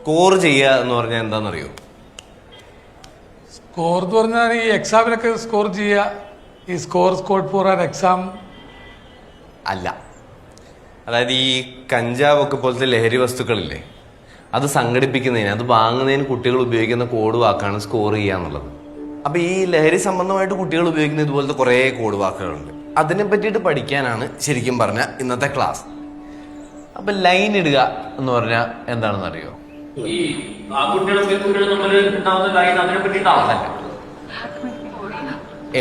Score ചെയ്യുക എന്ന് പറഞ്ഞാൽ എന്താണെന്നറിയോ? സ്കോർ എന്ന് പറഞ്ഞാൽ ഈ എക്സാമിനൊക്കെ സ്കോർ ചെയ്യുക, ഈ സ്കോർ ഫോർ ആൻ എക്സാം അല്ല. അതായത് ഈ കഞ്ചാവൊക്കെ പോലത്തെ ലഹരി വസ്തുക്കളില്ലേ, അത് സംഘടിപ്പിക്കുന്നതിന്, അത് വാങ്ങുന്നതിന് കുട്ടികൾ ഉപയോഗിക്കുന്ന കോഡ് വാക്കാണ് സ്കോർ ചെയ്യുക എന്നുള്ളത്. അപ്പൊ ഈ ലഹരി സംബന്ധമായിട്ട് കുട്ടികൾ ഉപയോഗിക്കുന്ന ഇതുപോലത്തെ കുറെ കോഡ് വാക്കുകളുണ്ട്. അതിനെ പറ്റിയിട്ട് പഠിക്കാനാണ് ശരിക്കും പറഞ്ഞ ഇന്നത്തെ ക്ലാസ്. അപ്പൊ ലൈൻ ഇടുക എന്ന് പറഞ്ഞാൽ എന്താണെന്ന് അറിയോ?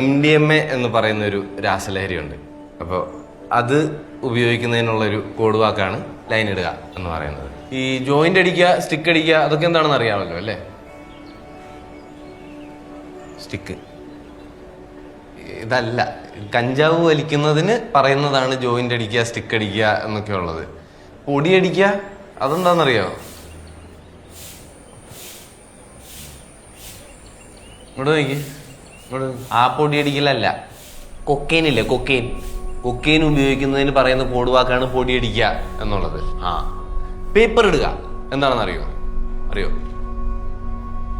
MDMA എന്ന് പറയുന്ന ഒരു രാസലഹരി ഉണ്ട്. അപ്പോൾ അത് ഉപയോഗിക്കുന്നതിനുള്ള ഒരു കോഡ് വാക്കാണ് ലൈൻ ഇടുക എന്ന് പറയുന്നത്. ഈ ജോയിന്റ് അടിക്കുക, സ്റ്റിക്ക് അടിക്കുക, അതൊക്കെ എന്താണെന്ന് അറിയാമല്ലോ അല്ലേ? സ്റ്റിക്ക് ഇതല്ല. കഞ്ചാവ് വലിക്കുന്നതിന് പറയുന്നതാണ് ജോയിന്റ് അടിക്കുക, സ്റ്റിക്ക് അടിക്കുക എന്നൊക്കെ ഉള്ളത്. പൊടി അടിക്കുക അതെന്താണെന്നറിയോ? ഇവിടെ നോക്കി, ആ പൊടി അടിക്കലല്ല, കൊക്കെയിൻ ഇല്ലേ, കൊക്കെയിൻ ഉപയോഗിക്കുന്നതിന് പറയുന്ന കോഡ് വാക്കാണ് പൊടി അടിക്കുക എന്നുള്ളത്. പേപ്പർ ഇടുക എന്താണെന്ന് അറിയോ? അറിയോ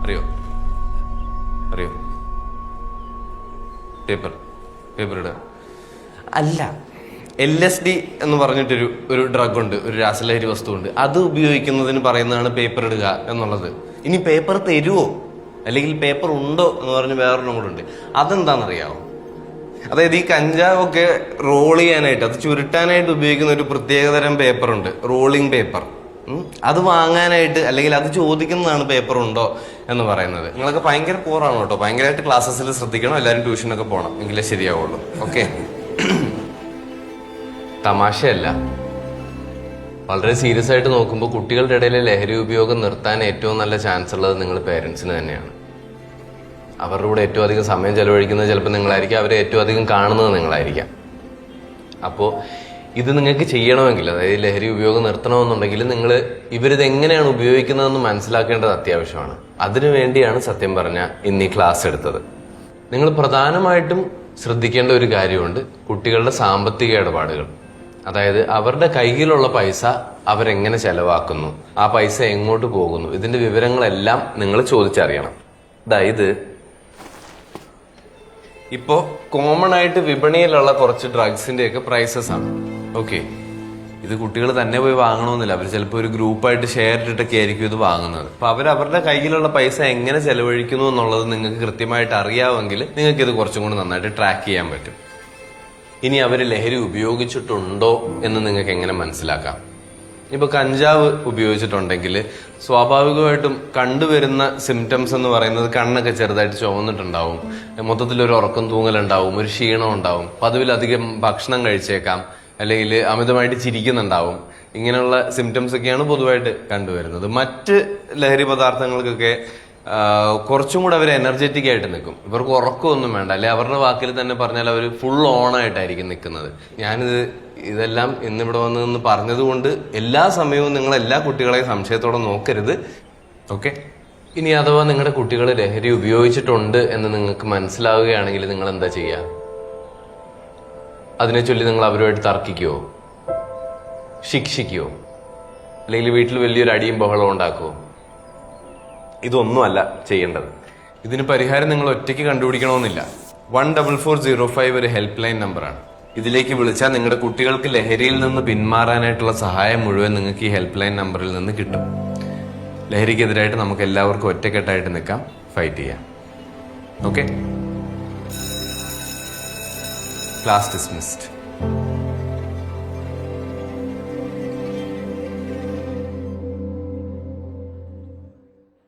അറിയോ അറിയോ പേപ്പർ ഇടുക അല്ല. LSD എന്ന് പറഞ്ഞിട്ടൊരു ഡ്രഗ് ഉണ്ട്, ഒരു രാസലഹരി വസ്തുണ്ട്. അത് ഉപയോഗിക്കുന്നതിന് പറയുന്നതാണ് പേപ്പർ ഇടുക എന്നുള്ളത്. ഇനി പേപ്പർ തരുവോ അല്ലെങ്കിൽ പേപ്പർ ഉണ്ടോ എന്ന് പറഞ്ഞ് വേറൊരെണ്ണം കൂടെ ഉണ്ട്. അതെന്താണെന്നറിയാമോ? അതായത് ഈ കഞ്ചാവൊക്കെ റോൾ ചെയ്യാനായിട്ട്, അത് ചുരുട്ടാനായിട്ട് ഉപയോഗിക്കുന്ന ഒരു പ്രത്യേകതരം പേപ്പറുണ്ട്, റോളിംഗ് പേപ്പർ. അത് വാങ്ങാനായിട്ട് അല്ലെങ്കിൽ അത് ചോദിക്കുന്നതാണ് പേപ്പർ ഉണ്ടോ എന്ന് പറയുന്നത്. നിങ്ങളൊക്കെ ഭയങ്കര പോറാണ് കേട്ടോ, ഭയങ്കരമായിട്ട് ക്ലാസ്സസിൽ ശ്രദ്ധിക്കണം. എല്ലാവരും ട്യൂഷനൊക്കെ പോകണം, എങ്കിലേ ശരിയാവുള്ളൂ. ഓക്കെ, തമാശയല്ല. വളരെ സീരിയസ് ആയിട്ട് നോക്കുമ്പോൾ കുട്ടികളുടെ ഇടയിലെ ലഹരി ഉപയോഗം നിർത്താൻ ഏറ്റവും നല്ല ചാൻസ് ഉള്ളത് നിങ്ങൾ പേരൻസിന് തന്നെയാണ്. അവരുടെ കൂടെ ഏറ്റവും അധികം സമയം ചെലവഴിക്കുന്നത് ചിലപ്പോൾ നിങ്ങളായിരിക്കാം, അവരെ ഏറ്റവും അധികം കാണുന്നത് നിങ്ങളായിരിക്കാം. അപ്പോൾ ഇത് നിങ്ങൾക്ക് ചെയ്യണമെങ്കിൽ, അതായത് ലഹരി ഉപയോഗം നിർത്തണമെന്നുണ്ടെങ്കിൽ നിങ്ങൾ ഇവരിത് എങ്ങനെയാണ് ഉപയോഗിക്കുന്നതെന്ന് മനസ്സിലാക്കേണ്ടത് അത്യാവശ്യമാണ്. അതിനുവേണ്ടിയാണ് സത്യം പറഞ്ഞാൽ ഇന്ന് ഈ ക്ലാസ് എടുത്തത്. നിങ്ങൾ പ്രധാനമായിട്ടും ശ്രദ്ധിക്കേണ്ട ഒരു കാര്യമുണ്ട്, കുട്ടികളുടെ സാമ്പത്തിക ഇടപാടുകൾ. അതായത് അവരുടെ കയ്യിലുള്ള പൈസ അവരെങ്ങനെ ചെലവാക്കുന്നു, ആ പൈസ എങ്ങോട്ട് പോകുന്നു, ഇതിന്റെ വിവരങ്ങളെല്ലാം നിങ്ങൾ ചോദിച്ചറിയണം. അതായത് ഇപ്പോ കോമൺ ആയിട്ട് വിപണിയിലുള്ള കുറച്ച് ഡ്രഗ്സിന്റെ ഒക്കെ പ്രൈസസ് ആണ്. ഓക്കെ, ഇത് കുട്ടികൾ തന്നെ പോയി വാങ്ങണമെന്നില്ല, അവർ ചിലപ്പോൾ ഒരു ഗ്രൂപ്പായിട്ട് ഷെയർ ഇട്ടിട്ടൊക്കെ ആയിരിക്കും ഇത് വാങ്ങുന്നത്. അപ്പൊ അവരുടെ കയ്യിലുള്ള പൈസ എങ്ങനെ ചെലവഴിക്കുന്നു എന്നുള്ളത് നിങ്ങൾക്ക് കൃത്യമായിട്ട് അറിയാമെങ്കിൽ നിങ്ങൾക്ക് ഇത് കുറച്ചും കൂടി നന്നായിട്ട് ട്രാക്ക് ചെയ്യാൻ പറ്റും. ഇനി അവർ ലഹരി ഉപയോഗിച്ചിട്ടുണ്ടോ എന്ന് നിങ്ങൾക്ക് എങ്ങനെ മനസ്സിലാക്കാം? ഇപ്പൊ കഞ്ചാവ് ഉപയോഗിച്ചിട്ടുണ്ടെങ്കിൽ സ്വാഭാവികമായിട്ടും കണ്ടുവരുന്ന സിംറ്റംസ് എന്ന് പറയുന്നത് കണ്ണൊക്കെ ചെറുതായിട്ട് ചുവന്നിട്ടുണ്ടാവും, മൊത്തത്തിലൊരു ഉറക്കം തൂങ്ങലുണ്ടാവും, ഒരു ക്ഷീണം ഉണ്ടാവും, പതിവിലധികം ഭക്ഷണം കഴിച്ചേക്കാം, അല്ലെങ്കിൽ അമിതമായിട്ട് ചിരിക്കുന്നുണ്ടാവും. ഇങ്ങനെയുള്ള സിംറ്റംസ് ഒക്കെയാണ് പൊതുവായിട്ട് കണ്ടുവരുന്നത്. മറ്റ് ലഹരി പദാർത്ഥങ്ങൾക്കൊക്കെ കുറച്ചും കൂടെ അവർ എനർജറ്റിക് ആയിട്ട് നിൽക്കും. ഇവർക്ക് ഉറക്കമൊന്നും വേണ്ട, അല്ലെ അവരുടെ വാക്കിൽ തന്നെ പറഞ്ഞാൽ അവർ ഫുൾ ഓൺ ആയിട്ടായിരിക്കും നിൽക്കുന്നത്. ഇതെല്ലാം ഇന്നിവിടെ വന്ന് പറഞ്ഞതുകൊണ്ട് എല്ലാ സമയവും നിങ്ങൾ എല്ലാ കുട്ടികളെയും സംശയത്തോടെ നോക്കരുത്. ഓക്കെ, ഇനി അഥവാ നിങ്ങളുടെ കുട്ടികൾ ലഹരി ഉപയോഗിച്ചിട്ടുണ്ട് എന്ന് നിങ്ങൾക്ക് മനസ്സിലാവുകയാണെങ്കിൽ നിങ്ങൾ എന്താ ചെയ്യുക? അതിനെ ചൊല്ലി നിങ്ങൾ അവരുമായിട്ട് തർക്കിക്കുവോ, ശിക്ഷിക്കുവോ, അല്ലെങ്കിൽ വീട്ടിൽ വലിയൊരു അടിയും ബഹളവും ഉണ്ടാക്കുവോ? ഇതൊന്നുമല്ല ചെയ്യേണ്ടത്. ഇതിന് പരിഹാരം നിങ്ങൾ ഒറ്റയ്ക്ക് കണ്ടുപിടിക്കണമെന്നില്ല. 14405 ഒരു ഹെൽപ്പ് ലൈൻ നമ്പറാണ്. ഇതിലേക്ക് വിളിച്ചാൽ നിങ്ങളുടെ കുട്ടികൾക്ക് ലഹരിയിൽ നിന്ന് പിന്മാറാനായിട്ടുള്ള സഹായം മുഴുവൻ നിങ്ങൾക്ക് ഈ ഹെൽപ്പ് ലൈൻ നമ്പറിൽ നിന്ന് കിട്ടും. ലഹരിക്കെതിരായിട്ട് നമുക്ക് എല്ലാവർക്കും ഒറ്റക്കെട്ടായിട്ട് നിൽക്കാം, ഫൈറ്റ് ചെയ്യാം. Okay, class dismissed.